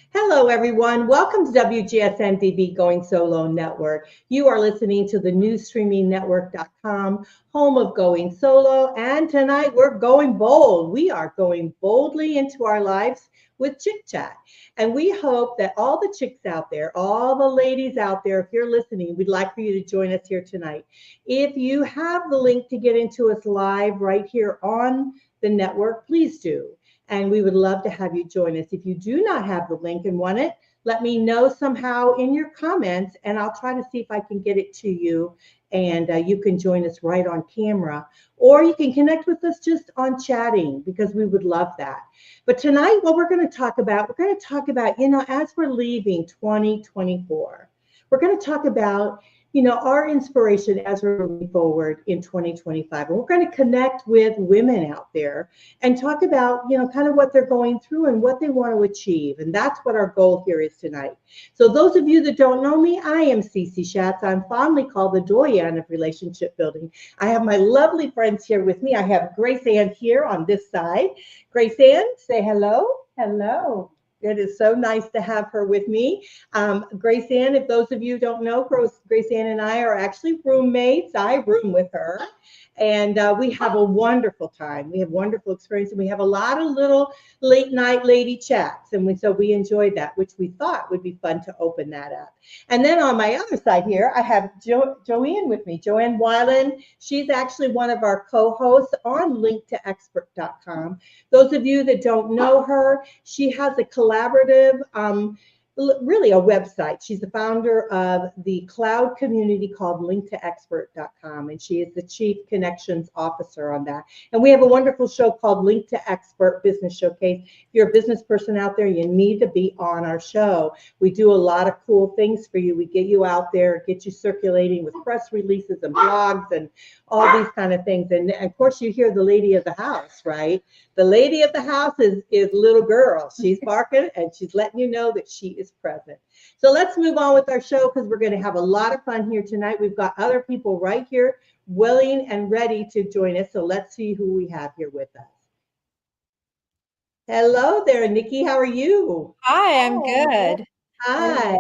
Hello, everyone. Welcome to WGSN-DB Going Solo Network. You are listening to the newstreamingnetwork.com, home of Going Solo. And tonight we're going bold. We are going boldly into our lives with Chick Chat. And we hope that all the chicks out there, all the ladies out there, if you're listening, we'd like for you to join us here tonight. If you have the link to get into us live right here on the network, please do. And we would love to have you join us. If you do not have the link and want it, let me know somehow in your comments, and I'll try to see if I can get it to you, and you can join us right on camera. Or you can connect with us just on chatting, because we would love that. But tonight, what we're going to talk about, as we're leaving 2024, we're going to talk about our inspiration as we're moving forward in 2025. And we're going to connect with women out there and talk about, kind of what they're going through and what they want to achieve. And that's what our goal here is tonight. So those of you that don't know me, I am Cece Shatz. I'm fondly called the Joanne of relationship building. I have my lovely friends here with me. I have Graceann here on this side. Graceann, say hello. Hello. It is so nice to have her with me. Graceann, if those of you don't know, Graceann and I are actually roommates. I room with her, and we have a wonderful time. We have wonderful experience, and we have a lot of little late night lady chats, and so we enjoyed that, which we thought would be fun to open that up. And then on my other side here, I have Joanne with me, Joanne Weiland. She's actually one of our co-hosts on linktoexpert.com. Those of you that don't know her, she has a collaborative, really a website. She's the founder of the cloud community called linktoexpert.com, and she is the chief connections officer on that. And we have a wonderful show called Link to Expert Business Showcase. If you're a business person out there, you need to be on our show. We do a lot of cool things for you. We get you out there, get you circulating with press releases and blogs and all these kind of things. And of course, you hear the lady of the house, right? The lady of the house is little girl. She's barking and she's letting you know that she is present. So let's move on with our show, because we're going to have a lot of fun here tonight. We've got other people right here willing and ready to join us. So let's see who we have here with us. Hello there, Nikki. How are you? Hi, I'm good. Hi.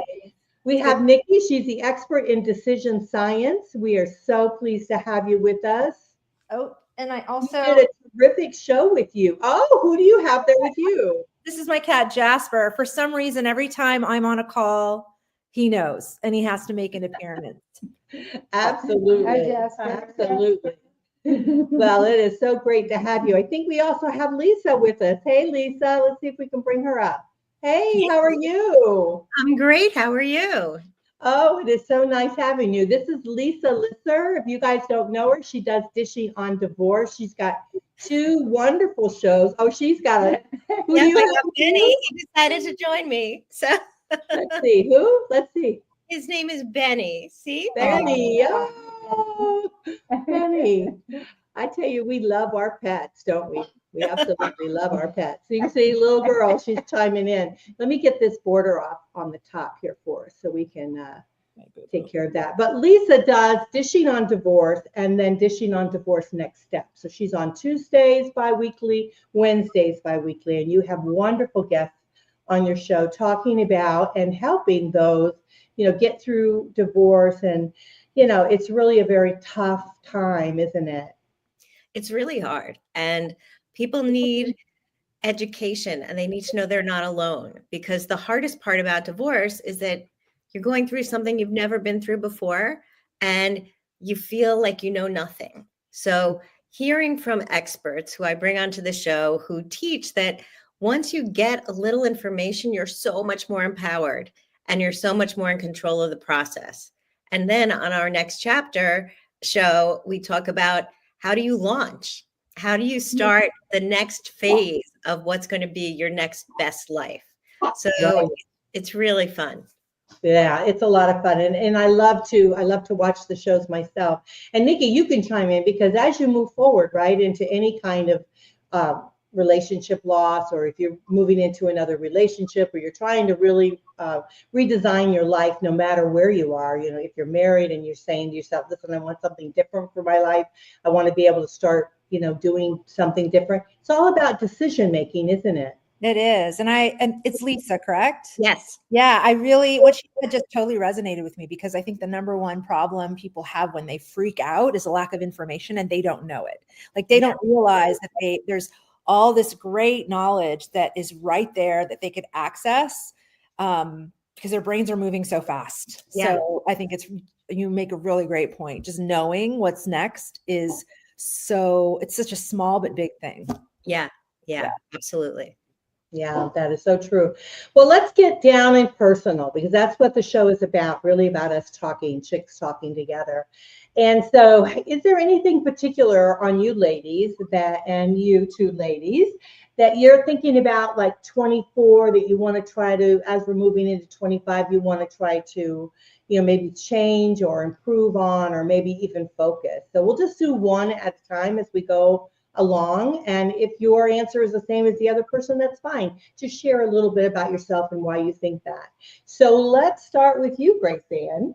We have Nikki. She's the expert in decision science. We are so pleased to have you with us. Oh, and I also did a terrific show with you. Oh, who do you have there with you? This is my cat, Jasper. For some reason, every time I'm on a call, he knows, and he has to make an appearance. Absolutely. Hi, Jasper. Absolutely. Well, it is so great to have you. I think we also have Lisa with us. Hey, Lisa, let's see if we can bring her up. Hey, how are you? I'm great. How are you? Oh, it is so nice having you. This is Lisa Lisser. If you guys don't know her, she does Dishing on Divorce. She's got 2 wonderful shows. Oh, she's got a. Who do you have? Benny. He decided to join me. So let's see. Who? Let's see. His name is Benny. See? Benny. Oh, Benny. I tell you, we love our pets, don't we? We absolutely love our pets. So you can see little girl, she's chiming in. Let me get this border off on the top here for us so we can take care of that. But Lisa does Dishing on Divorce and then Dishing on Divorce Next Step. So she's on Tuesdays bi-weekly, Wednesdays bi-weekly, and you have wonderful guests on your show talking about and helping those, get through divorce. And, it's really a very tough time, isn't it? It's really hard. And people need education, and they need to know they're not alone, because the hardest part about divorce is that you're going through something you've never been through before, and you feel like you know nothing. So hearing from experts who I bring onto the show who teach that once you get a little information, you're so much more empowered and you're so much more in control of the process. And then on our next chapter show, we talk about how do you launch? How do you start the next phase of what's going to be your next best life? So it's really fun. Yeah, it's a lot of fun. And I love to watch the shows myself. And Nikki, you can chime in, because as you move forward, right, into any kind of relationship loss, or if you're moving into another relationship, or you're trying to really redesign your life, no matter where you are, if you're married and you're saying to yourself, listen, I want something different for my life. I want to be able to start, doing something different. It's all about decision making, isn't it? It is. And it's Lisa, correct? Yes. Yeah, what she said just totally resonated with me, because I think the number one problem people have when they freak out is a lack of information, and they don't know it. Like, they don't realize that there's all this great knowledge that is right there that they could access, because their brains are moving so fast. Yeah. So I think you make a really great point. Just knowing what's next it's such a small but big thing. Yeah, absolutely. Yeah, that is so true. Well, let's get down and personal, because that's what the show is about, really about us talking, chicks talking together. And so is there anything particular on you ladies and you two ladies, that you're thinking about, like 24, that you want to try to, as we're moving into 25, you want to try to, maybe change or improve on, or maybe even focus? So we'll just do one at a time as we go along. And if your answer is the same as the other person, that's fine. Just share a little bit about yourself and why you think that. So let's start with you, Graceann.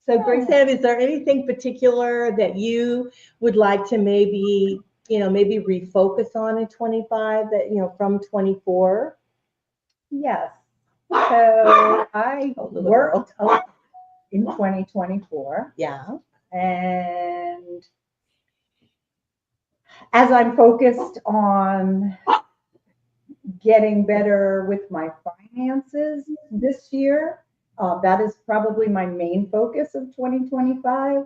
So Graceann, is there anything particular that you would like to maybe refocus on in 25 that, from 24? Yes. So I worked a lot in 2024. Yeah. And as I'm focused on getting better with my finances this year, that is probably my main focus of 2025.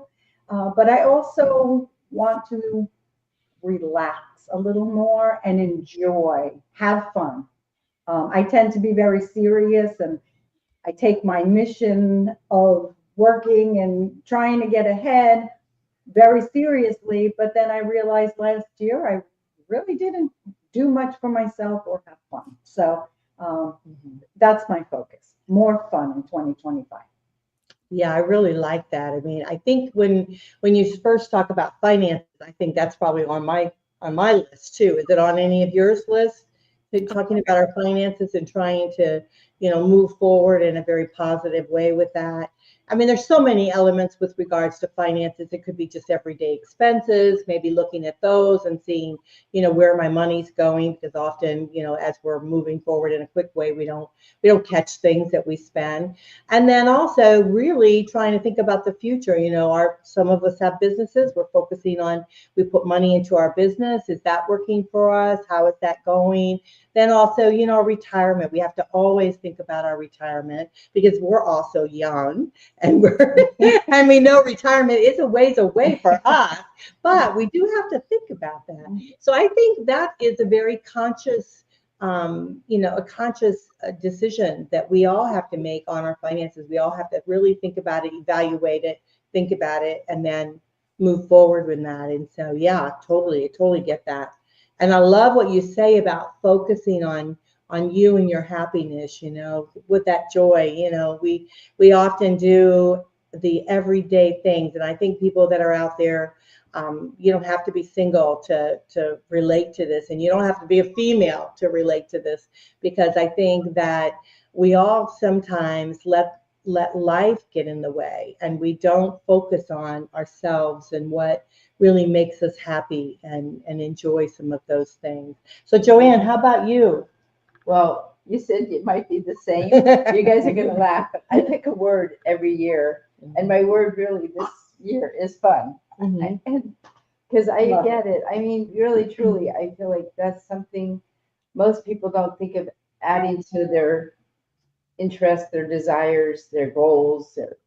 But I also want to relax a little more and enjoy, have fun. I tend to be very serious, and I take my mission of working and trying to get ahead very seriously. But then I realized last year I really didn't do much for myself or have fun. So that's my focus. More fun in 2025. Yeah, I really like that. I mean, I think when you first talk about finances, I think that's probably on my list too. Is it on any of yours list? Talking about our finances and trying to, move forward in a very positive way with that. I mean, there's so many elements with regards to finances. It could be just everyday expenses, maybe looking at those and seeing, where my money's going, because often, as we're moving forward in a quick way, we don't catch things that we spend. And then also really trying to think about the future. Some of us have businesses. We're focusing on, we put money into our business. Is that working for us? How is that going? Then also, retirement. We have to always think about our retirement, because we're also young, and we know retirement is a ways away for us, but we do have to think about that. So I think that is a very conscious, decision that we all have to make on our finances. We all have to really think about it, evaluate it, think about it, and then move forward with that. And so, yeah, totally get that. And I love what you say about focusing on you and your happiness, with that joy. We often do the everyday things. And I think people that are out there, you don't have to be single to relate to this, and you don't have to be a female to relate to this, because I think that we all sometimes let life get in the way, and we don't focus on ourselves and what really makes us happy and enjoy some of those things. So Joanne, how about you? Well, you said it might be the same. You guys are going to laugh. I pick a word every year, and my word really this year is fun. And because I get it. I mean, really, truly, I feel like that's something most people don't think of adding to their interests, their desires, their goals, their,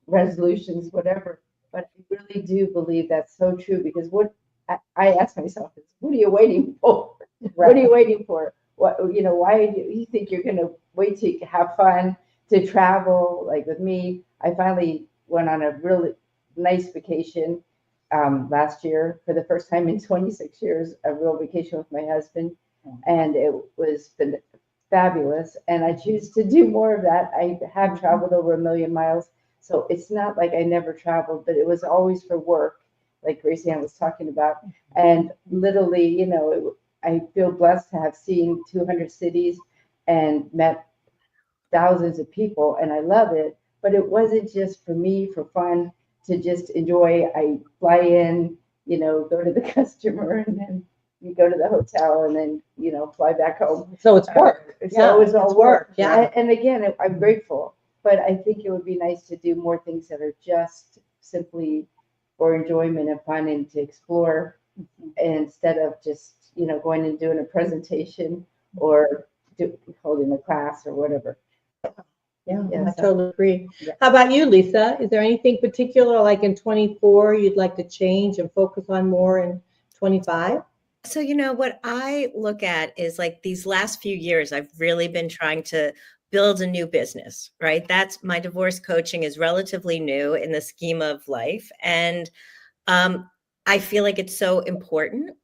resolutions, whatever. But I really do believe that's so true, because what I ask myself is, what are you waiting for? What are you waiting for? What, why do you think you're going to wait to have fun, to travel? Like with me, I finally went on a really nice vacation last year for the first time in 26 years, a real vacation with my husband. And it was fabulous. And I choose to do more of that. I have traveled over 1 million miles. So it's not like I never traveled, but it was always for work, like Graceann was talking about. And literally, I feel blessed to have seen 200 cities and met thousands of people, and I love it. But it wasn't just for me, for fun, to just enjoy. I fly in, go to the customer, and then you go to the hotel and then, fly back home. So it's work. So it's all work. Yeah. And again, I'm grateful, but I think it would be nice to do more things that are just simply for enjoyment and fun and to explore, instead of just, going and doing a presentation or holding a class or whatever. Yeah, Yeah, I so- totally agree. Yeah. How about you, Lisa? Is there anything particular, like in 24, you'd like to change and focus on more in 25? So, what I look at is like these last few years, I've really been trying to build a new business, right? That's my divorce coaching is relatively new in the scheme of life. And I feel like it's so important.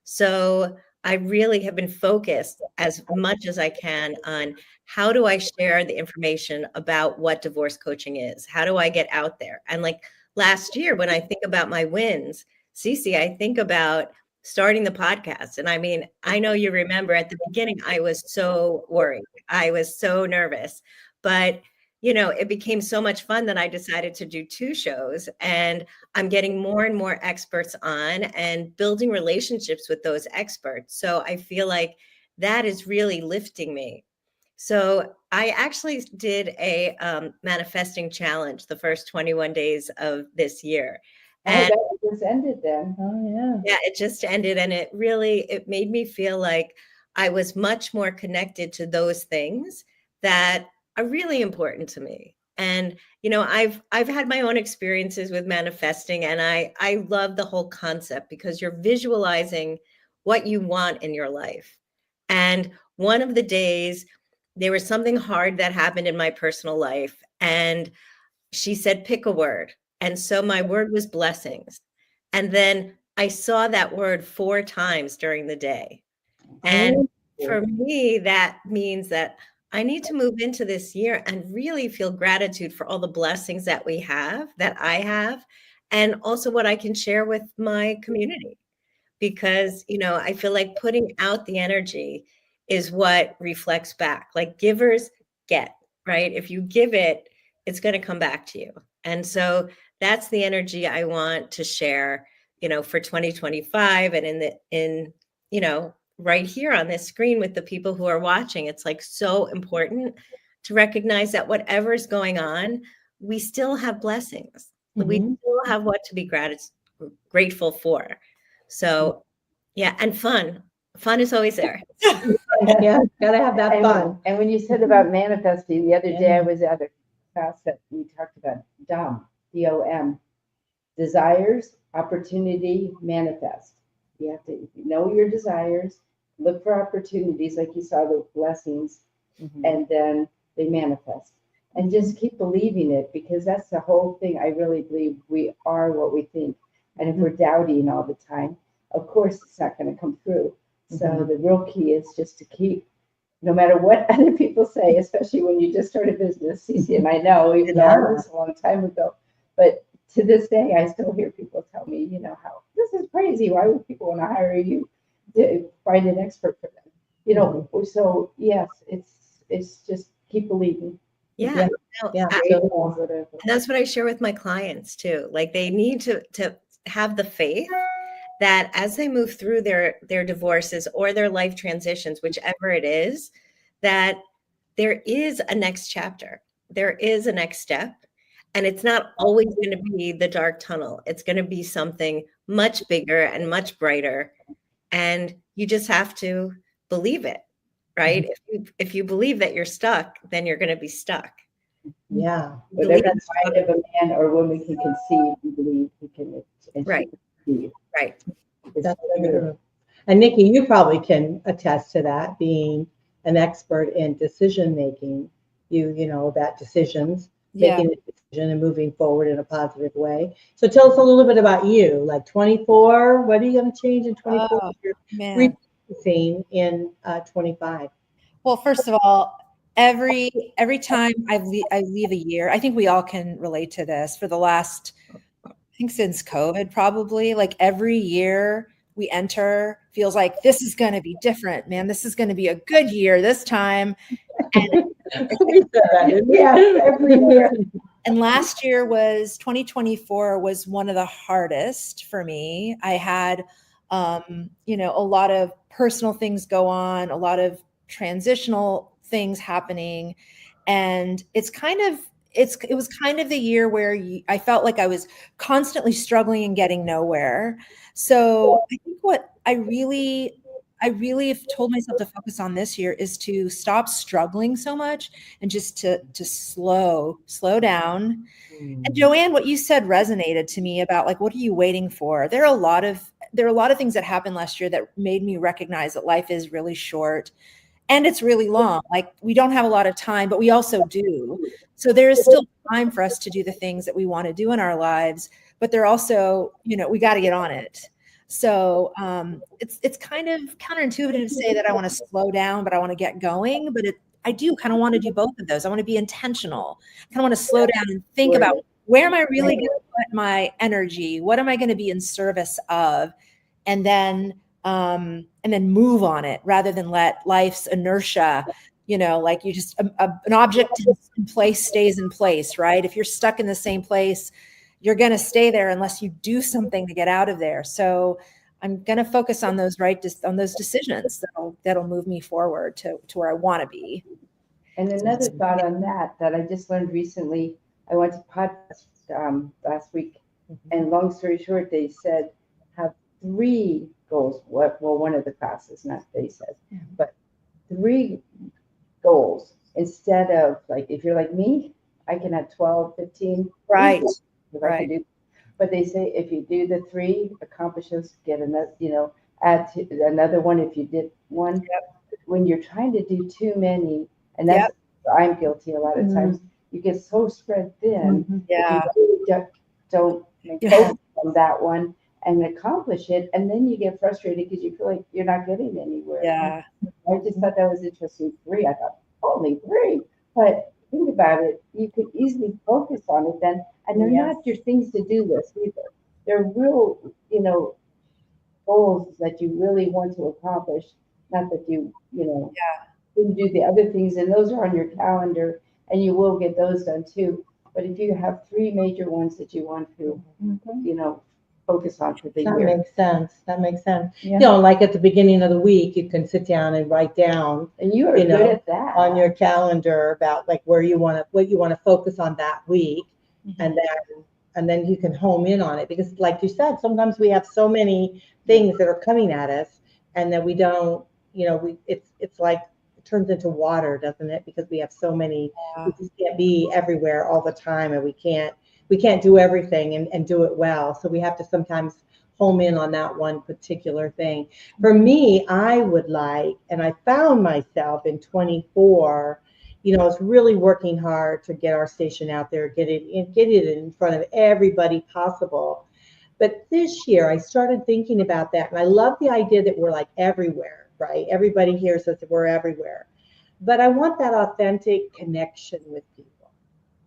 So I really have been focused as much as I can on how do I share the information about what divorce coaching is? How do I get out there? And like last year, when I think about my wins, Cece, I think about starting the podcast. And I mean, I know you remember at the beginning, I was so worried. I was so nervous, but it became so much fun that I decided to do 2 shows, and I'm getting more and more experts on and building relationships with those experts. So I feel like that is really lifting me. So I actually did a manifesting challenge the first 21 days of this year. And that just ended then. Oh, yeah, it just ended, and it made me feel like I was much more connected to those things that are really important to me. And I've had my own experiences with manifesting, and I love the whole concept because you're visualizing what you want in your life. And one of the days there was something hard that happened in my personal life, and she said, pick a word. And so my word was blessings. And then I saw that word 4 times during the day. And for me, that means that I need to move into this year and really feel gratitude for all the blessings that I have, and also what I can share with my community. Because, I feel like putting out the energy is what reflects back. Like givers get, right? If you give it, it's going to come back to you. And so that's the energy I want to share, for 2025, and right here on this screen with the people who are watching. It's like so important to recognize that whatever's going on, we still have blessings. Mm-hmm. We still have what to be grateful for. So yeah, and fun is always there. Yeah, gotta have that fun. And when you said about manifesting, the other day I was at a class that we talked about DOM, D-O-M, desires, opportunity, manifest. You have to know your desires, look for opportunities, like you saw the blessings, and then they manifest. And just keep believing it, because that's the whole thing. I really believe we are what we think. And if we're doubting all the time, of course, it's not going to come through. So the real key is just to keep, no matter what other people say, especially when you just start a business, Cece and I know, even though I was a long time ago, but to this day, I still hear people tell me, how this is crazy. Why would people want to hire you to find an expert for them? So yes, it's just keep believing. Yeah. Yeah. And that's what I share with my clients too. Like they need to have the faith that as they move through their divorces or their life transitions, whichever it is, that there is a next chapter. There is a next step. And it's not always going to be the dark tunnel. It's going to be something much bigger and much brighter. And you just have to believe it, right? If you believe that you're stuck, then you're going to be stuck. Yeah. Whatever kind of a man or woman can conceive, you believe he can. Right. Right. That's true. And Nikki, you probably can attest to that, being an expert in decision making. That decisions, making a decision and moving forward in a positive way. So tell us a little bit about you, like 24. What are you going to change in 24? Oh, man. Refocusing in 25. Well, first of all, every time I leave a year, I think we all can relate to this. For the last, I think since COVID, probably, like every year we enter feels like this is going to be different, man. This is going to be a good year this time. Every year. And last year 2024 was one of the hardest for me. I had You know, a lot of personal things go on, a lot of transitional things happening. And it was kind of the year where I felt like I was constantly struggling and getting nowhere. So I think what I really have told myself to focus on this year is to stop struggling so much and just to slow down. And Joanne, what you said resonated to me about like, what are you waiting for? There are a lot of things that happened last year that made me recognize that life is really short and it's really long. Like we don't have a lot of time, but we also do. So there is still time for us to do the things that we want to do in our lives, but they're also, you know, we got to get on it. So it's kind of counterintuitive to say that I want to slow down, but I want to get going. But I do kind of want to do both of those. I want to be intentional. I kind of want to slow down and think about where am I really going to put my energy? What am I going to be in service of? And then move on it rather than let life's inertia, you know, like you just an object in place stays in place, right? If you're stuck in the same place, you're going to stay there unless you do something to get out of there. So I'm going to focus on those decisions that'll move me forward to where I want to be. And another thought on that I just learned recently, I went to podcast last week, and long story short, they said have 3 goals. Well, one of the classes, not they said, but 3 goals instead of like, if you're like me, I can have 12, 15. Right. Right. But they say if you do the 3 accomplishes, get another, you know, add to another one if you did one. Yep. When you're trying to do too many, and that's I'm guilty a lot of times, you get so spread thin. Yeah. You really don't focus on that one and accomplish it, and then you get frustrated because you feel like you're not getting anywhere. Yeah. I just thought that was interesting. 3. I thought only 3, but think about it. You could easily focus on it then, and they're not your things to do list either. They're real, you know, goals that you really want to accomplish. Not that you didn't do the other things, and those are on your calendar, and you will get those done too. But if you have 3 major ones that you want to, you know, focus on for the year. That makes sense. Yeah. You know, like at the beginning of the week, you can sit down and write down, and you are good at that on your calendar about like what you want to focus on that week, and then you can home in on it, because like you said, sometimes we have so many things that are coming at us, and that we don't, you know, it's like it turns into water, doesn't it? Because we have so many, we just can't be everywhere all the time, and we can't do everything and do it well. So we have to sometimes home in on that one particular thing. For me, I would like, and I found myself in 24, you know, I was really working hard to get our station out there, get it in front of everybody possible. But this year I started thinking about that, and I love the idea that we're like everywhere, right? Everybody hears us, we're everywhere. But I want that authentic connection with people.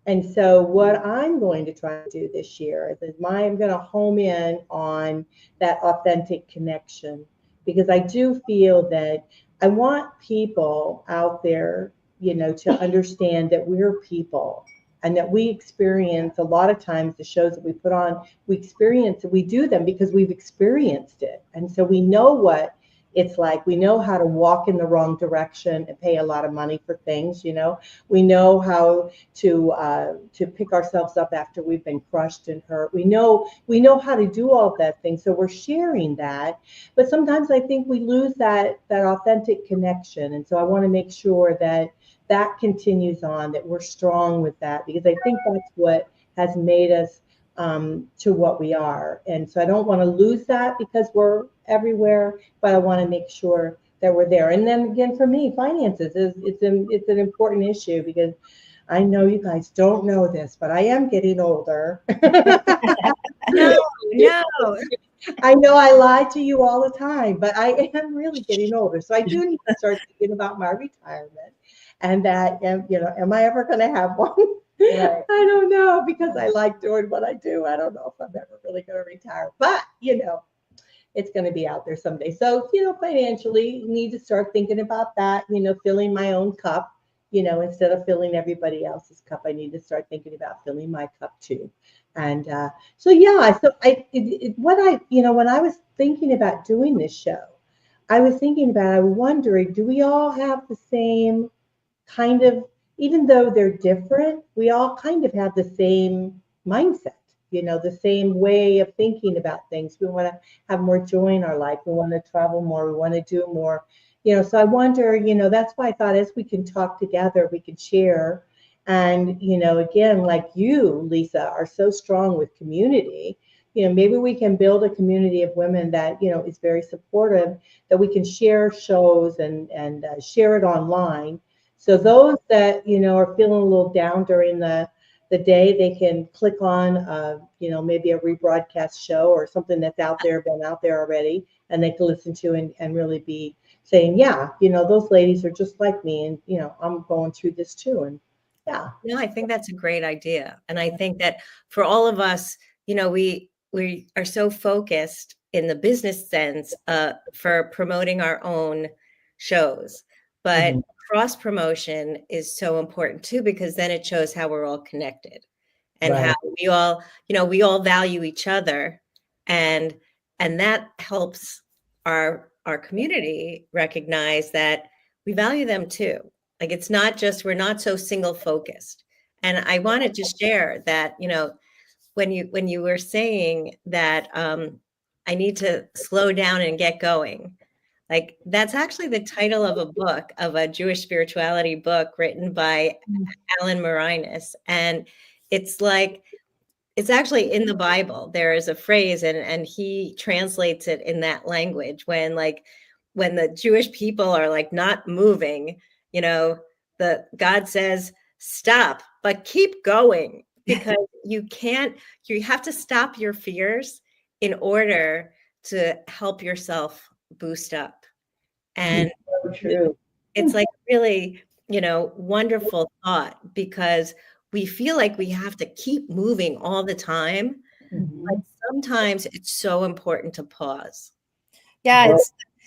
And so what I'm going to try to do this year is I'm going to home in on that authentic connection, because I do feel that I want people out there, you know, to understand that we're people, and that we experience a lot of times the shows that we put on, we do them because we've experienced it. And so we know what it's like. We know how to walk in the wrong direction and pay a lot of money for things, you know. We know how to pick ourselves up after we've been crushed and hurt. We know how to do all of that thing. So we're sharing that. But sometimes I think we lose that authentic connection. And so I want to make sure that continues on, that we're strong with that, because I think that's what has made us to what we are. And so I don't want to lose that because we're everywhere, but I want to make sure that we're there. And then again, for me, finances it's an important issue, because I know you guys don't know this, but I am getting older. No. I know I lie to you all the time, but I am really getting older. So I do need to start thinking about my retirement, and that, you know, am I ever going to have one? Right. I don't know, because I like doing what I do. I don't know if I'm ever really going to retire, but you know, it's going to be out there someday. So, you know, financially, you need to start thinking about that, you know, filling my own cup, instead of filling everybody else's cup, I need to start thinking about filling my cup too. And when I was thinking about doing this show, I was wondering, do we all have the same kind of, even though they're different, we all kind of have the same mindset, the same way of thinking about things. We want to have more joy in our life. We want to travel more. We want to do more, so I wonder, that's why I thought as we can talk together, we can share. And, again, like you, Lisa, are so strong with community, maybe we can build a community of women that, is very supportive, that we can share shows and share it online. So those that, are feeling a little down during the day, they can click on, maybe a rebroadcast show or something that's been out there already, and they can listen to and really be saying, yeah, those ladies are just like me, and, I'm going through this too. And yeah. No, I think that's a great idea. And I think that for all of us, we are so focused in the business sense for promoting our own shows, but cross promotion is so important too, because then it shows how we're all connected and how we all value each other, and that helps our community recognize that we value them too. Like, it's not just, we're not so single focused. And I wanted to share that, when you were saying that I need to slow down and get going, like, that's actually the title of a book, of a Jewish spirituality book written by Alan Marinus. And it's actually in the Bible. There is a phrase, and he translates it in that language, when the Jewish people are like not moving, God says, stop, but keep going, because you have to stop your fears in order to help yourself boost up. And so true. It's like really, wonderful thought, because we feel like we have to keep moving all the time. But sometimes it's so important to pause. Yeah,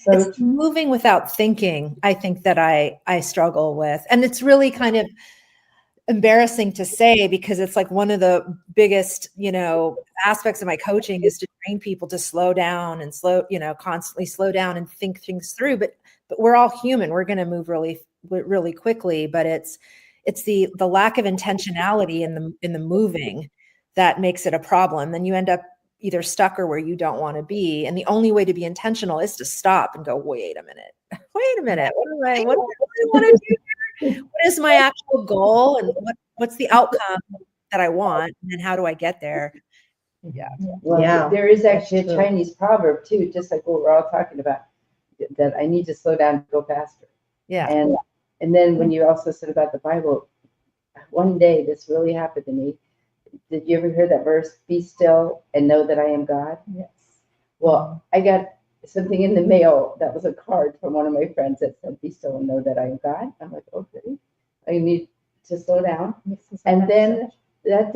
it's moving without thinking, I think, that I struggle with. And it's really kind of embarrassing to say, because it's like one of the biggest, aspects of my coaching is to train people to slow down and constantly slow down and think things through. But we're all human. We're going to move really, really quickly. But it's the lack of intentionality in the moving that makes it a problem. Then you end up either stuck or where you don't want to be. And the only way to be intentional is to stop and go, wait a minute. What do I want to do here? What is my actual goal? And what's the outcome that I want? And then how do I get there? Yeah. Well, there is actually a Chinese proverb too, just like what we're all talking about, that I need to slow down and go faster. Yeah. And then when you also said about the Bible, one day this really happened to me. Did you ever hear that verse, be still and know that I am God? Yes. Well, I got something in the mail that was a card from one of my friends that said, be still and know that I am God. I'm like, okay, I need to slow down. And then that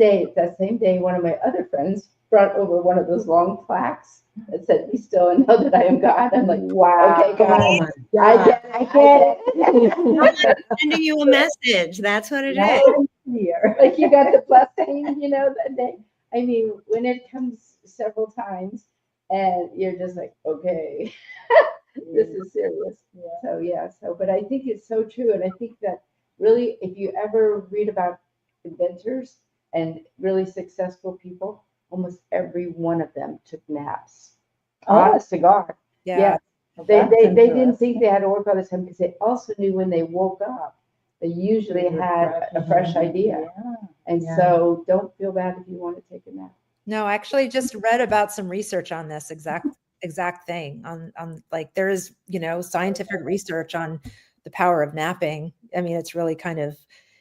same day, one of my other friends brought over one of those long plaques that said, be still and know that I am God. I'm like, wow, okay, God, I get it. Sending you a message. That's what it is. Like, you got the blessing, that day. I mean, when it comes several times and you're just like, okay, this is serious. But I think it's so true. And I think that really, if you ever read about inventors and really successful people, almost every one of them took naps on a cigar. Yeah. They didn't think they had to work all the time, because they also knew when they woke up, they usually had a fresh idea. And so don't feel bad if you want to take a nap. No, I actually just read about some research on this exact thing, on like, there is, scientific research on the power of napping. I mean, it's really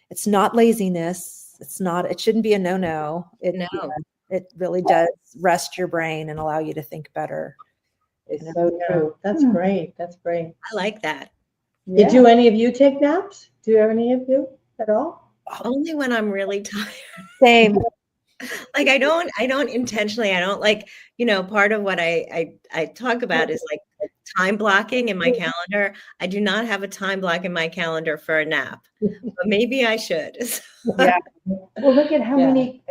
it's not laziness. It shouldn't be a no. It really does rest your brain and allow you to think better. It's so true. That's great. I like that. Yeah. Do any of you take naps? Do any of you at all? Only when I'm really tired. Same. Like, I don't intentionally, I don't like, part of what I talk about is like time blocking in my calendar. I do not have a time block in my calendar for a nap, but maybe I should. Yeah. Well, look at how Yeah. many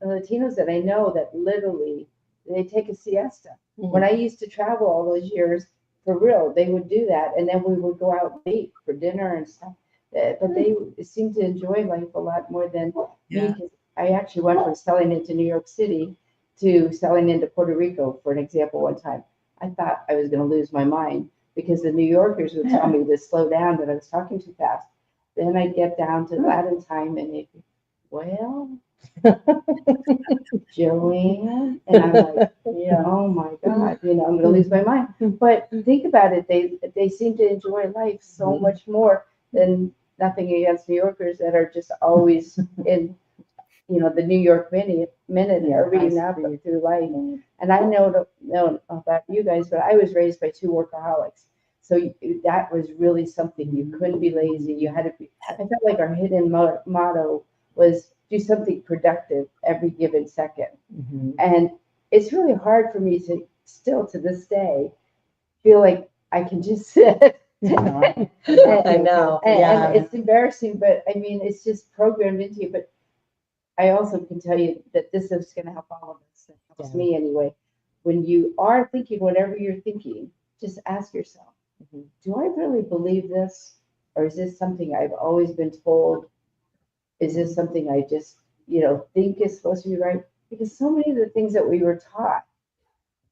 Latinos that I know that literally they take a siesta. When I used to travel all those years, for real, they would do that, and then we would go out late for dinner and stuff. But they seem to enjoy life a lot more than me, because I actually went from selling into New York City to selling into Puerto Rico, for an example, one time. I thought I was going to lose my mind because the New Yorkers would tell me to slow down, that I was talking too fast. Then I'd get down to Latin time and it'd be, well, Joanne, and I'm like, oh my God, I'm going to lose my mind. But think about it, they seem to enjoy life so much more than, nothing against New Yorkers that are just always in, the New York minute hurrying up through life. And I know about you guys, but I was raised by two workaholics. So that was really something. You couldn't be lazy. You had to be. I felt like our hidden motto was do something productive every given second. And it's really hard for me to still to this day feel like I can just sit. I know. And it's embarrassing, but I mean, it's just programmed into you. But I also can tell you that this is going to help all of us. It helps me anyway. When you are thinking whatever you're thinking, just ask yourself, do I really believe this? Or is this something I've always been told? Is this something I just, think is supposed to be right? Because so many of the things that we were taught,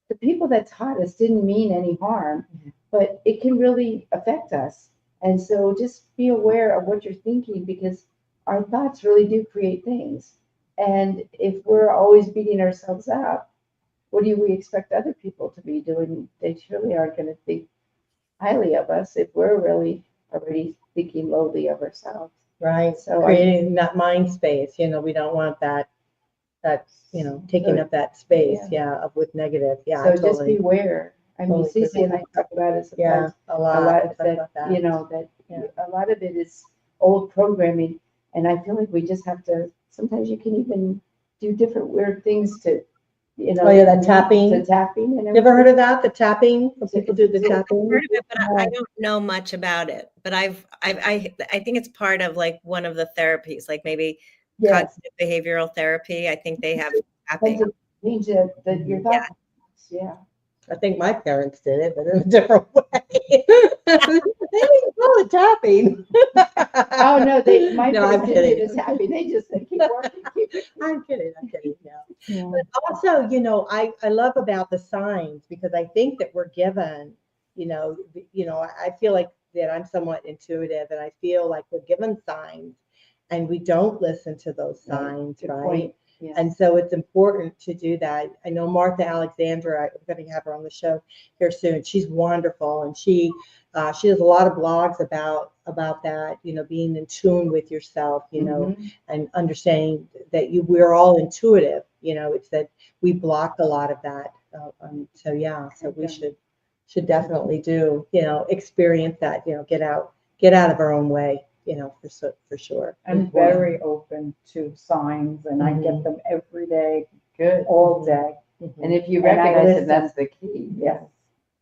the people that taught us didn't mean any harm, but it can really affect us. And so just be aware of what you're thinking, because our thoughts really do create things. And if we're always beating ourselves up, what do we expect other people to be doing? They surely aren't going to think highly of us if we're really already thinking lowly of ourselves. Right. So creating that mind space, we don't want that taking up that space, with negative. Yeah. So totally. just beware. I mean, Totally. Cece and I talk about it sometimes. Yeah, a lot that, about that. A lot of it is old programming, and I feel like we just have to. Sometimes you can even do different weird things to, that tapping. The tapping and everything. You ever heard of that? The tapping? When people do the tapping. I've heard of it, but I don't know much about it. But I think it's part of like one of the therapies, like maybe cognitive behavioral therapy. I think they have tapping. Change your thoughts. Yeah. I think my parents did it, but in a different way. They didn't call it tapping. Oh no, my parents didn't kidding. do the tapping. They just said keep working. I'm kidding. Yeah. But also, I love about the signs, because I think that we're given, I feel like that I'm somewhat intuitive, and I feel like we're given signs and we don't listen to those signs, right? Yes. And so it's important to do that. I know Martha Alexandra, I'm going to have her on the show here soon. She's wonderful, and she does a lot of blogs about that, being in tune with yourself, and understanding that we're all intuitive. It's that we block a lot of that. So we should definitely do, experience that, get out of our own way. For sure. I'm very open to signs, and I get them every day, all day. And if you recognize it, that's the key. Yes.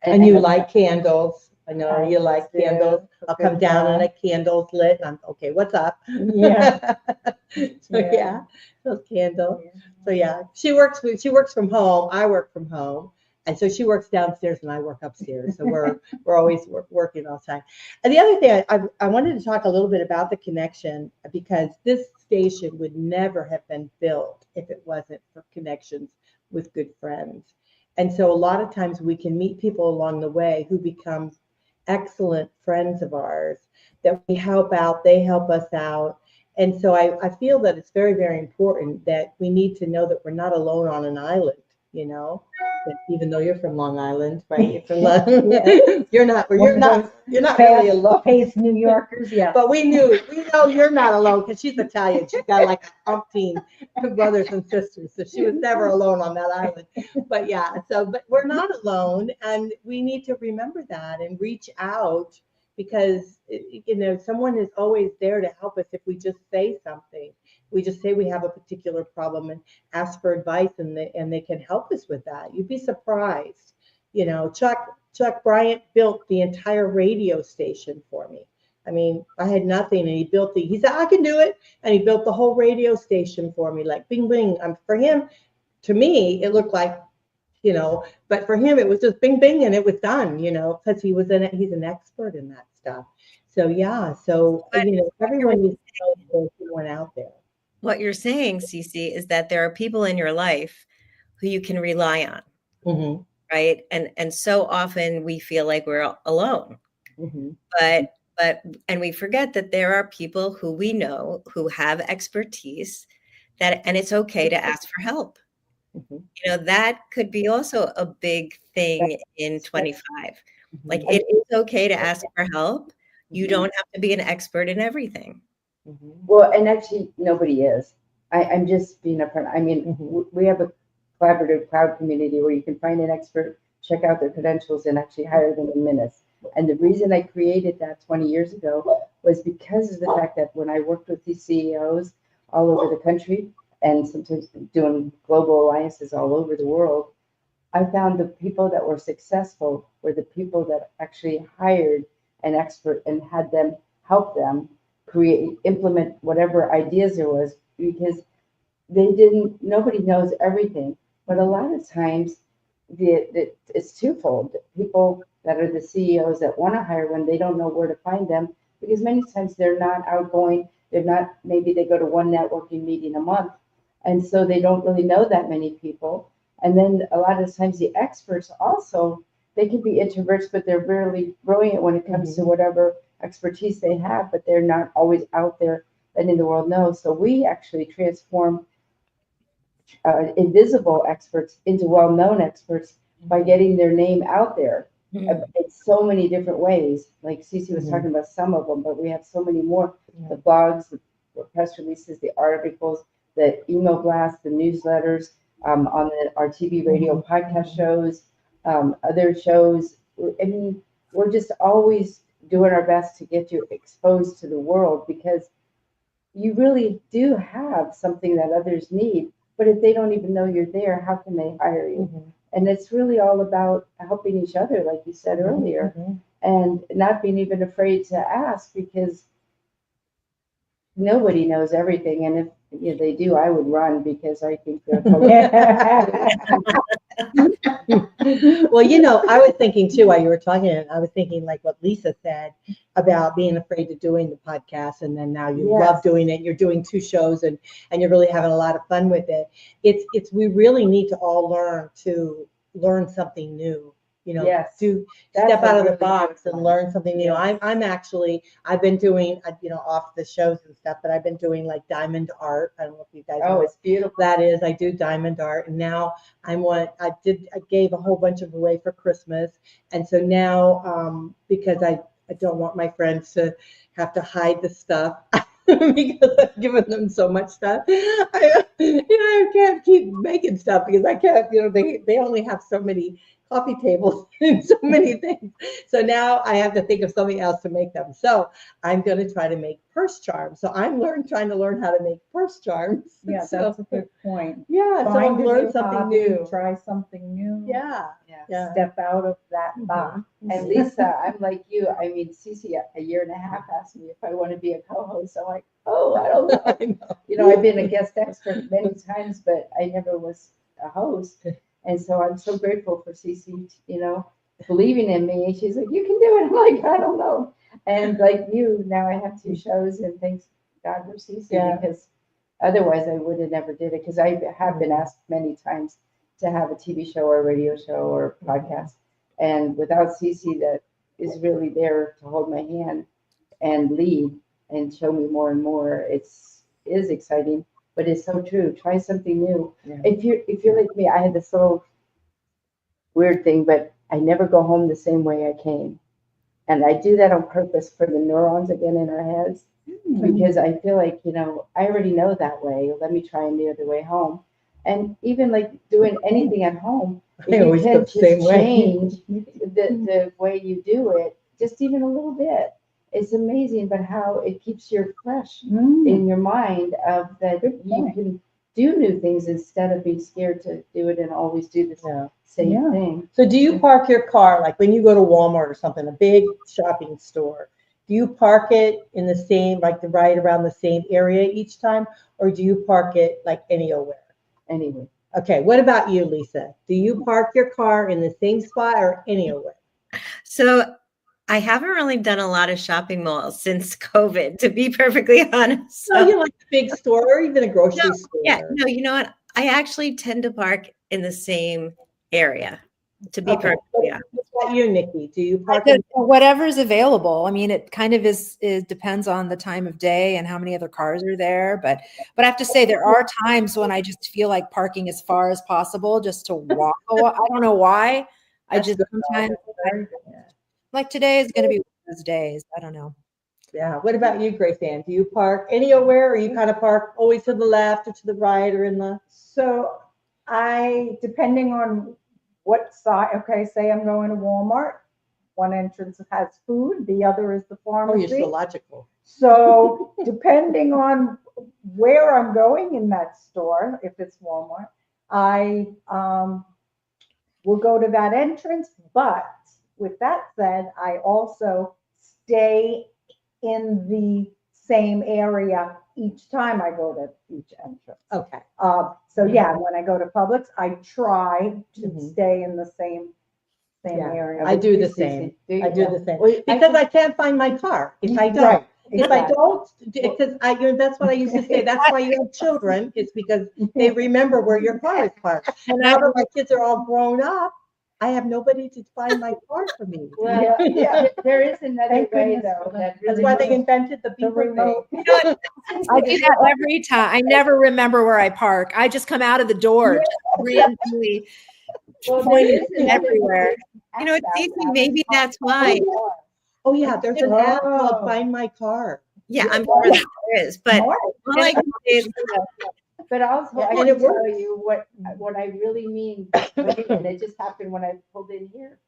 And you like candles. I know you like candles. I'll come down and a candle's lit. And I'm okay. What's up? Yeah. Those candles. So she works from home. I work from home. And so she works downstairs and I work upstairs. So we're always working all the time. And the other thing, I wanted to talk a little bit about the connection, because this station would never have been built if it wasn't for connections with good friends. And so a lot of times we can meet people along the way who become excellent friends of ours, that we help out, they help us out. And so I feel that it's very, very important that we need to know that we're not alone on an island, even though you're from Long Island, right? You're from you're not really alone. Pace New Yorkers, yeah. But we know you're not alone, because she's Italian. She's got like a umpteen brothers and sisters, so she was never alone on that island. But but we're not alone, and we need to remember that and reach out, because someone is always there to help us if we just say something. We just say we have a particular problem and ask for advice, and they can help us with that. You'd be surprised. Chuck Bryant built the entire radio station for me. I mean, I had nothing, and he said, I can do it. And he built the whole radio station for me, like bing, bing. For him, to me, it looked like, but for him, it was just bing, bing, and it was done, because he's an expert in that stuff. So, yeah. So, everyone needs to know there's someone out there. What you're saying, Cece, is that there are people in your life who you can rely on. Mm-hmm. Right. And so often we feel like we're alone, mm-hmm. and we forget that there are people who we know who have expertise and it's okay to ask for help. Mm-hmm. That could be also a big thing in 25. Mm-hmm. Like it is okay to ask for help. You don't have to be an expert in everything. Mm-hmm. Well, and actually nobody is. I'm just being upfront. I mean, we have a collaborative cloud community where you can find an expert, check out their credentials, and actually hire them in minutes. And the reason I created that 20 years ago was because of the fact that when I worked with these CEOs all over the country, and sometimes doing global alliances all over the world, I found the people that were successful were the people that actually hired an expert and had them help them implement whatever ideas there was, because nobody knows everything. But a lot of times it's twofold. People that are the CEOs that want to hire one, they don't know where to find them, because many times they're not outgoing. Maybe they go to one networking meeting a month. And so they don't really know that many people. And then a lot of times the experts also, they can be introverts, but they're really brilliant when it comes to whatever expertise they have, but they're not always out there letting the world know. So we actually transform invisible experts into well-known experts by getting their name out there in so many different ways. Like Cece was talking about some of them, but we have so many more. The blogs, the press releases, the articles, the email blasts, the newsletters, on our TV, radio, podcast shows, other shows. I mean, we're just always doing our best to get you exposed to the world, because you really do have something that others need. But if they don't even know you're there, how can they hire you? And it's really all about helping each other, like you said earlier, and not being even afraid to ask, because nobody knows everything. And if they do, I would run, because I think they're Well, I was thinking too, while you were talking, I was thinking like what Lisa said about being afraid of doing the podcast, and then now you love doing it. You're doing 2 shows, and you're really having a lot of fun with it. We really need to all learn something new. To step out of the box and learn something new. I've been doing, off the shows and stuff, but I've been doing like diamond art. I don't know if you guys know it's beautiful. That is, I do diamond art, and now I gave a whole bunch of away for Christmas. And so now, because I don't want my friends to have to hide the stuff, because I've given them so much stuff. I can't keep making stuff, because I can't, they only have so many coffee tables and so many things. So now I have to think of something else to make them. So I'm going to try to make purse charms. So I'm trying to learn how to make purse charms. Yeah, so, that's a good point. Yeah, so I've learned something new. Try something new. Yeah. Step out of that box. And Lisa, I'm like you. I mean, Cece, a year and a half asked me if I want to be a co-host. I'm like, I don't know. I've been a guest expert many times, but I never was a host. And so I'm so grateful for Cece, believing in me. And she's like, you can do it. I'm like, I don't know. And like you, now I have 2 shows, and thanks God for Cece, because otherwise I would have never did it. Because I have been asked many times to have a TV show or a radio show or podcast. And without Cece, that is really there to hold my hand and lead and show me more and more, it is exciting. But it's so true. Try something new. Yeah. If you're like me, I had this little weird thing, but I never go home the same way I came. And I do that on purpose for the neurons again in our heads, because I feel like, I already know that way. Let me try the other way home. And even like doing anything at home, if you can just change the way you do it, just even a little bit. It's amazing, but how it keeps you fresh in your mind of that you can do new things instead of being scared to do it and always do the same Yeah. thing. So do you park your car, like when you go to Walmart or something, a big shopping store, do you park it in the same, like right around the same area each time? Or do you park it like anywhere? Anyway, Okay, what about you, Lisa? Do you park your car in the same spot or anywhere? So I haven't really done a lot of shopping malls since COVID, to be perfectly honest. So you like a big store or even a grocery store? Yeah, no, you know what? I actually tend to park in the same area, to be Okay. perfectly honest. What about you, Nikki? Do you park Whatever's available. I mean, it kind of is depends on the time of day and how many other cars are there. But I have to say there are times when I just feel like parking as far as possible just to walk a while. I don't know why. I That's just good. sometimes like today is going to be one of those days. I don't know. Yeah. What about you, Graceann? Do you park anywhere or you kind of park always to the left or to the right or in the? So depending on what side, okay, say I'm going to Walmart, one entrance has food, the other is the Oh, you're pharmacy. so logical. So depending on where I'm going in that store, if it's Walmart, I will go to that entrance. But with that said, I also stay in the same area each time I go to each entrance. Okay. So yeah, when I go to Publix, I try to Mhm. stay in the same Yeah, area. I do the same. I do the same because I can't find my car. If I don't, Right, if I exactly. don't, because that's what I used to say. That's why you have children. It's because they remember where your car is parked. And now that my kids are all grown up, I have nobody to find my car for me. well, Yeah. there is another Thank way goodness though. for That That's really why they works. invented the beeper remote. thing. I do that every time. I never remember where I park. I just come out of the door just randomly pointing everywhere. You know, Cece, maybe that's why. Oh yeah, there's an app called Find My Car. Yeah, I'm sure that there is. But all I can say is, But also, Yeah, I and can it tell works. you what I really mean, and it just happened when I pulled in here.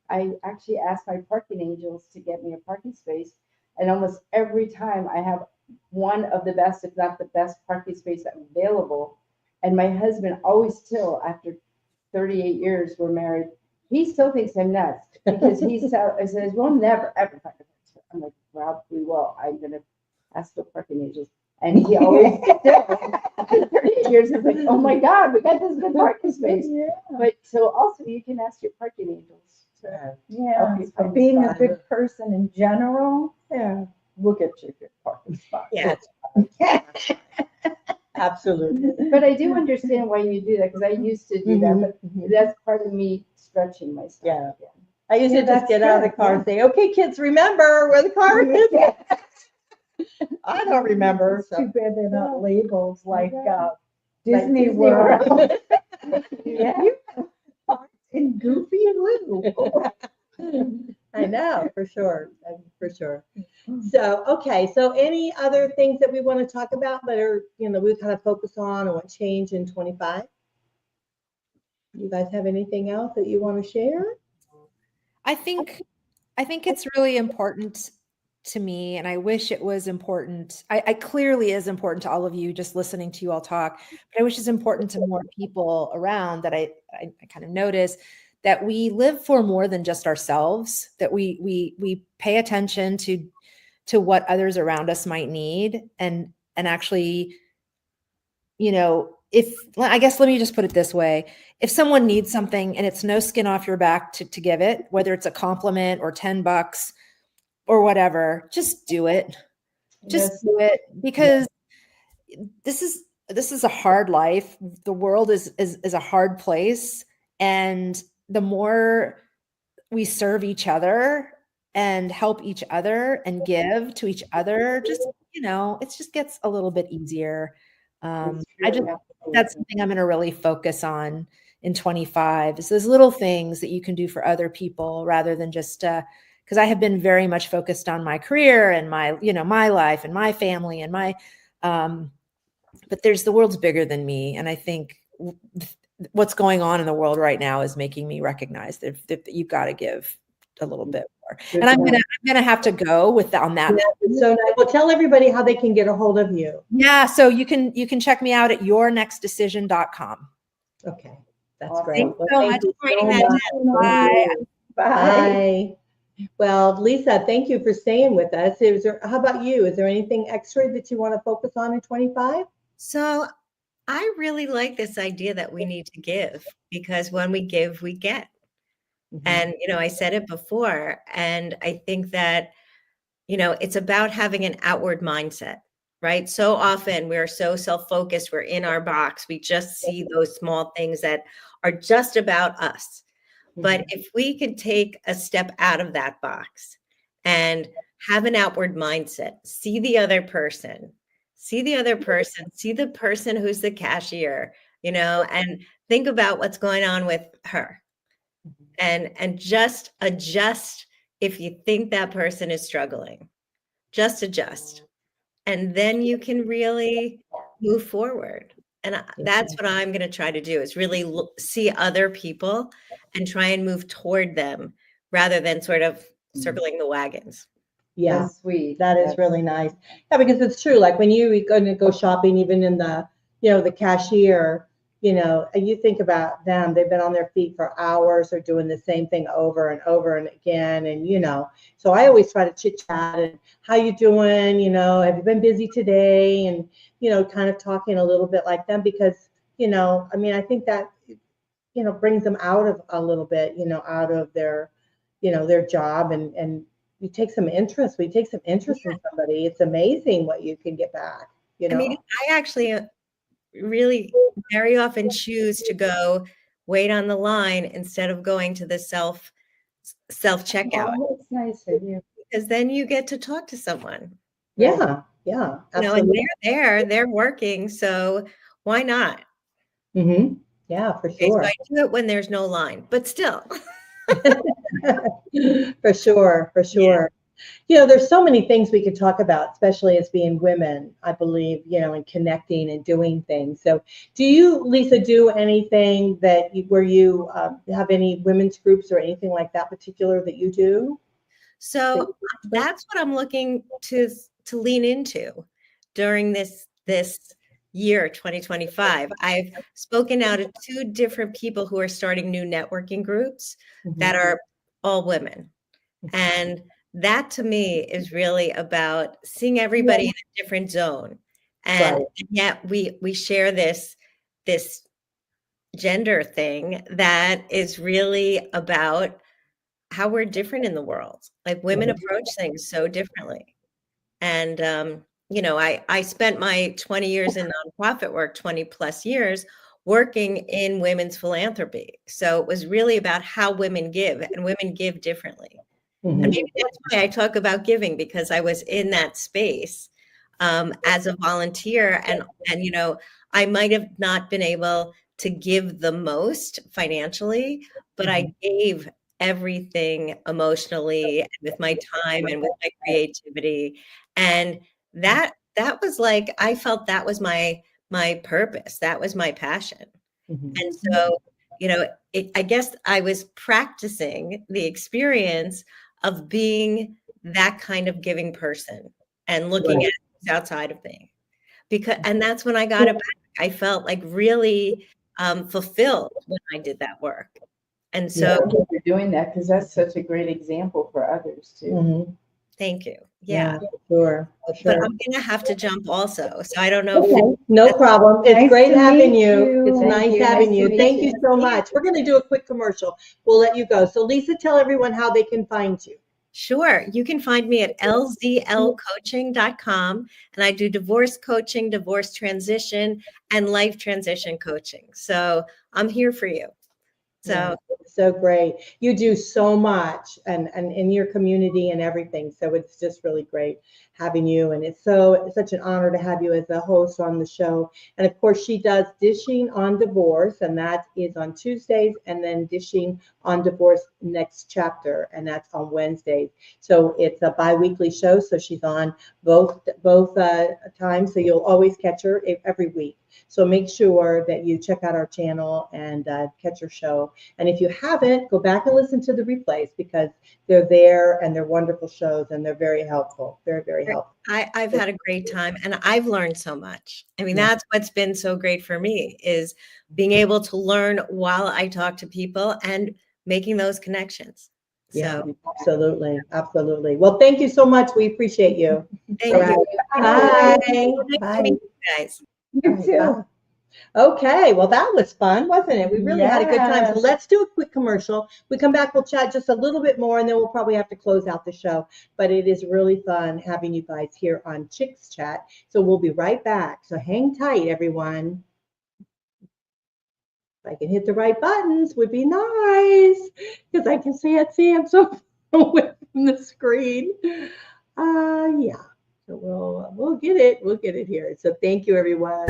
I actually asked my parking angels to get me a parking space, and almost every time I have one of the best, if not the best, parking space available. And my husband always still, after 38 years, we're married, he still thinks I'm nuts because he says, "We'll never ever find a place." I'm like, "Well, we will. I'm gonna ask the parking angels." And he always after 38 years is like, "Oh my God, we got this good parking space." Yeah. But so also you can ask your parking angels to Yeah, help you find being a spot. big person in general, Yeah, we'll get you a good parking spot. yeah, absolutely. But I do understand why you do that because I used to do that, but Mhm. that's part of me stretching myself. Yeah. again. I used to Yeah, just that's get out of the good, car and say, "Okay, kids, remember where the car is." I don't remember. It's too bad they're not labels like Like Disney Disney World. World. Yeah. In Goofy and Lou. I know, for sure, for sure. So, okay, so any other things that we want to talk about that are, we kind of focus on or what change in 25? You guys have anything else that you want to share? I think it's really important to me, and I wish it was important. I clearly is important to all of you just listening to you all talk, but I wish it's important to more people around that I kind of notice that we live for more than just ourselves, that we pay attention to what others around us might need and actually, if I guess let me just put it this way. If someone needs something and it's no skin off your back to give it, whether it's a compliment or $10 or whatever, just do it. Just do it because this is a hard life. The world is a hard place. And the more we serve each other and help each other and give to each other, just, it just gets a little bit easier. That's something I'm going to really focus on in 25 is those little things that you can do for other people rather than just, because I have been very much focused on my career and my, my life and my family and my, but the world's bigger than me. And I think what's going on in the world right now is making me recognize that you've got to give a little bit And I'm gonna have to go on that. Yeah, so nice. Well, tell everybody how they can get a hold of you. Yeah, so you can check me out at yournextdecision.com. Okay, that's Awesome. great. Thank you Well, so much. you Writing so that much. down. Bye. Bye. Well, Lisa, thank you for staying with us. How about you? Is there anything extra that you want to focus on in 25? So I really like this idea that we need to give, because when we give, we get. And, I said it before, and I think that, it's about having an outward mindset, right? So often we're so self-focused, we're in our box. We just see those small things that are just about us. But if we could take a step out of that box and have an outward mindset, see the other person, see the person who's the cashier, and think about what's going on with her, and just adjust. If you think that person is struggling, just adjust, and then you can really move forward. And that's what I'm going to try to do, is really see other people and try and move toward them rather than sort of circling the wagons. Yeah, That's sweet. that is really nice. Yeah, because it's true. Like when you're going to go shopping, even in the, the cashier, and you think about them, they've been on their feet for hours or doing the same thing over and over and again. And, so I always try to chit chat and how you doing? Have you been busy today? And, kind of talking a little bit like them, because, I think that, brings them out of a little bit, out of their, their job, and you take some interest. We take some interest in somebody. It's amazing what you can get back, I mean, I actually really very often choose to go wait on the line instead of going to the self checkout. Oh, that's nice of you. Because then you get to talk to someone. Yeah, absolutely. And they're working, so why not? Yeah, for Okay, so sure. I do it when there's no line, but still. For sure. There's so many things we could talk about, especially as being women, I believe, and connecting and doing things. So do you, Lisa, do anything where you have any women's groups or anything like that particular that you do? So that's what I'm looking to lean into during this year, 2025. I've spoken out to 2 different people who are starting new networking groups that are all women. And that to me is really about seeing everybody in a different zone. And yet we share this gender thing that is really about how we're different in the world. Like women approach things so differently. And, I spent my 20 years in nonprofit work, 20 plus years working in women's philanthropy. So it was really about how women give, and women give differently. And maybe that's why I talk about giving, because I was in that space as a volunteer. And, I might have not been able to give the most financially, but I gave everything emotionally and with my time and with my creativity. And that was like, I felt that was my purpose. That was my passion. And so, I guess I was practicing the experience of being that kind of giving person and looking at things outside of me. And that's when I got it back. I felt like really fulfilled when I did that work. And so you're doing that, because that's such a great example for others too. Thank you. Yeah. Sure. But I'm going to have to jump also. So I don't know. Okay, no problem. It's Nice great to having meet you. you. It's Thank nice you. having Nice you. to meet Thank you. you so much. We're going to do a quick commercial. We'll let you go. So Lisa, tell everyone how they can find you. Sure. You can find me at lzlcoaching.com, and I do divorce coaching, divorce transition, and life transition coaching. So I'm here for you. So great. You do so much and in your community and everything. So it's just really great having you. And it's such an honor to have you as a host on the show. And of course, she does Dishing on Divorce, and that is on Tuesdays, and then Dishing on Divorce Next Chapter, and that's on Wednesdays. So it's a bi-weekly show. So she's on both times. So you'll always catch her every week. So make sure that you check out our channel and catch her show. And if you haven't, go back and listen to the replays, because they're there and they're wonderful shows and they're very helpful. Very, very helpful. I've had a great time and I've learned so much. I mean, Yeah. that's what's been so great for me, is being able to learn while I talk to people and making those connections. Yeah, So absolutely. Absolutely. Well, thank you so much. We appreciate you. thank All right. you. Bye. Nice Bye. to meet you guys. You too. Okay, well, that was fun, wasn't it? We really had a good time. So Yes. let's do a quick commercial. We come back, we'll chat just a little bit more, and then we'll probably have to close out the show. But it is really fun having you guys here on Chicks Chat. So we'll be right back. So hang tight, everyone. If I can hit the right buttons, would be nice, because I can see I'm so far away from the screen. Yeah. So we'll get it. We'll get it here. So thank you, everyone.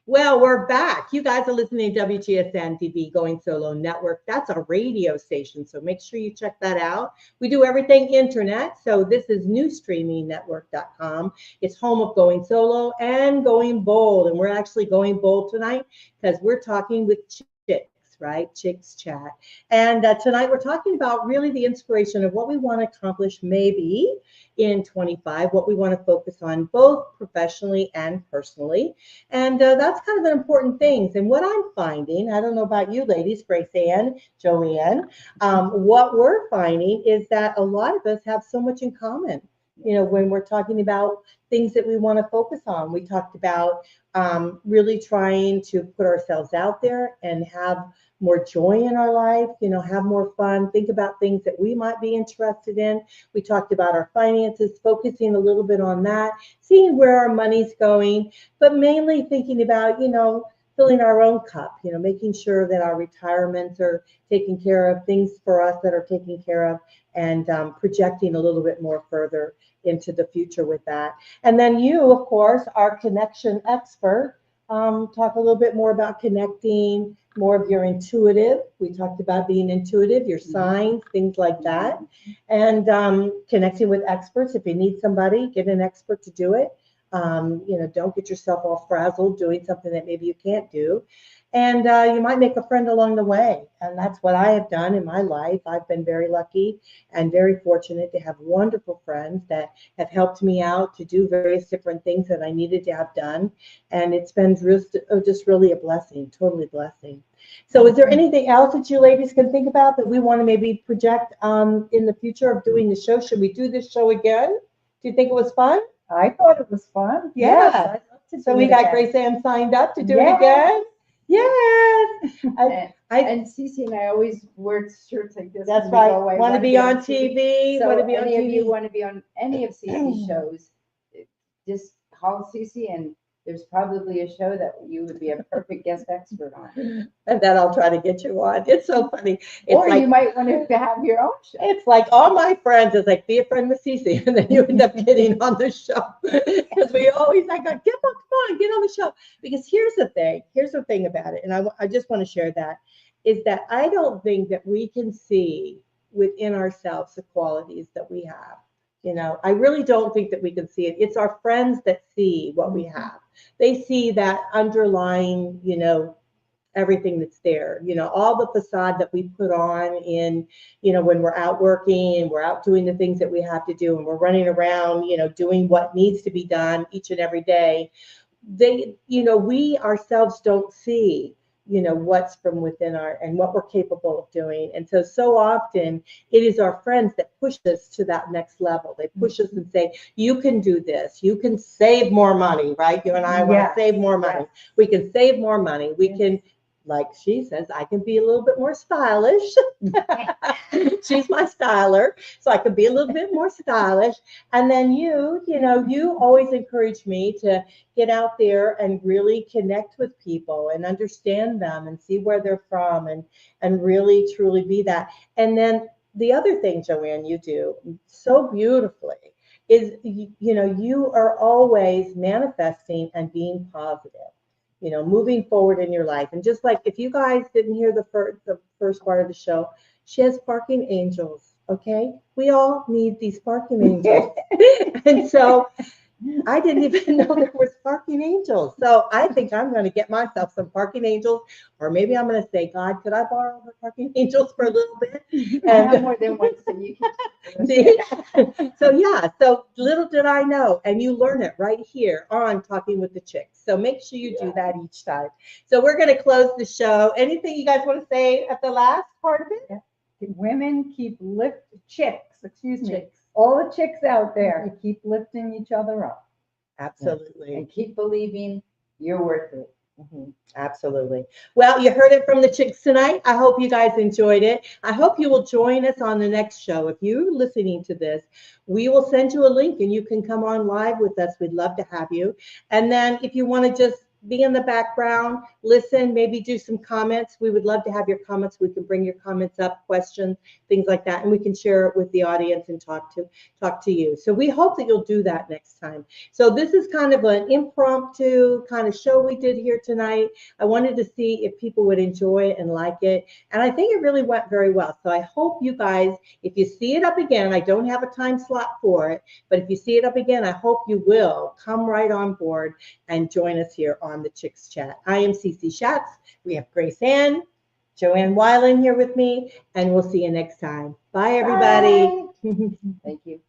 Well, we're back. You guys are listening to WGSN-DB Going Solo Network. That's a radio station, so make sure you check that out. We do everything internet, so this is newstreamingnetwork.com. It's home of Going Solo and Going Bold, and we're actually going bold tonight because we're talking with chicks, right? Chicks Chat. And tonight we're talking about really the inspiration of what we want to accomplish maybe in 25, what we want to focus on both professionally and personally. And that's kind of an important thing. And what I'm finding, I don't know about you ladies, Graceann, Joanne, what we're finding is that a lot of us have so much in common. You know, when we're talking about things that we want to focus on, we talked about really trying to put ourselves out there and have more joy in our life, you know, have more fun, think about things that we might be interested in. We talked about our finances, focusing a little bit on that, seeing where our money's going, but mainly thinking about, you know, filling our own cup, you know, making sure that our retirements are taken care of, things for us that are taken care of, and projecting a little bit more further into the future with that. And then you, of course, our connection expert, talk a little bit more about connecting, more of your intuitive. We talked about being intuitive, your signs, things like that, and connecting with experts. If you need somebody, get an expert to do it. You know, don't get yourself all frazzled doing something that maybe you can't do. And you might make a friend along the way. And that's what I have done in my life. I've been very lucky and very fortunate to have wonderful friends that have helped me out to do various different things that I needed to have done. And it's been just really a blessing, totally blessing. So is there anything else that you ladies can think about that we want to maybe project in the future of doing the show? Should we do this show again? Do you think it was fun? I thought it was fun. Yeah. Yes, I'd love to So do we it got again. Graceann signed up to do Yes. it again? Yes. And Cece and I always wear shirts like this. That's when we right. go away. Want to be on TV? So Want to be on any of you TV? want to be on any of Cece's shows, just call Cece, and there's probably a show that you would be a perfect guest expert on. And then I'll try to get you on. It's so funny. It's Or like, you might want to have your own show. it's like all my friends is like, be a friend with Cece, and then you end up getting on the show. Because we always like, come on, get on the show. Because here's the thing about it, and I just want to share that, is that I don't think that we can see within ourselves the qualities that we have. You know, I really don't think that we can see it. It's our friends that see what we have. They see that underlying, you know, everything that's there, you know, all the facade that we put on in, you know, when we're out working and we're out doing the things that we have to do and we're running around, you know, doing what needs to be done each and every day. They, you know, we ourselves don't see what's from within and what we're capable of doing. And so often it is our friends that push us to that next level. They push us and say, you can do this. You can save more money, right? You and I want to save more money. We can save more money. We can, like she says, I can be a little bit more stylish. She's my styler, so I could be a little bit more stylish. And then you always encourage me to get out there and really connect with people and understand them and see where they're from and really truly be that. And then the other thing, Joanne, you do so beautifully is, you are always manifesting and being positive. Moving forward in your life. And just like if you guys didn't hear the first part of the show, she has sparking angels, okay? We all need these sparking angels. And so I didn't even know there were sparking angels. So I think I'm going to get myself some sparking angels, or maybe I'm going to say, God, could I borrow the sparking angels for a little bit? And have more than one, so you can see? So little did I know, and you learn it right here on Talking with the Chicks. So make sure you do that each time. So we're going to close the show. Anything you guys want to say at the last part of it? Women keep all the chicks out there, keep lifting each other up. Absolutely. And keep believing you're worth it. Mm-hmm. Absolutely. Well, you heard it from the chicks tonight. I hope you guys enjoyed it. I hope you will join us on the next show. If you're listening to this, we will send you a link and you can come on live with us. We'd love to have you. And then if you want to just be in the background, listen, maybe do some comments. We would love to have your comments. We can bring your comments up, questions, things like that, and we can share it with the audience and talk to you. So we hope that you'll do that next time. So this is kind of an impromptu kind of show we did here tonight. I wanted to see if people would enjoy it and like it, and I think it really went very well. So I hope you guys, if you see it up again, I don't have a time slot for it, but if you see it up again, I hope you will come right on board and join us here on the Chicks Chat. I am Cece Shatz. We have Graceann, Joanne Weiland here with me, and we'll see you next time. Bye, everybody. Thank you.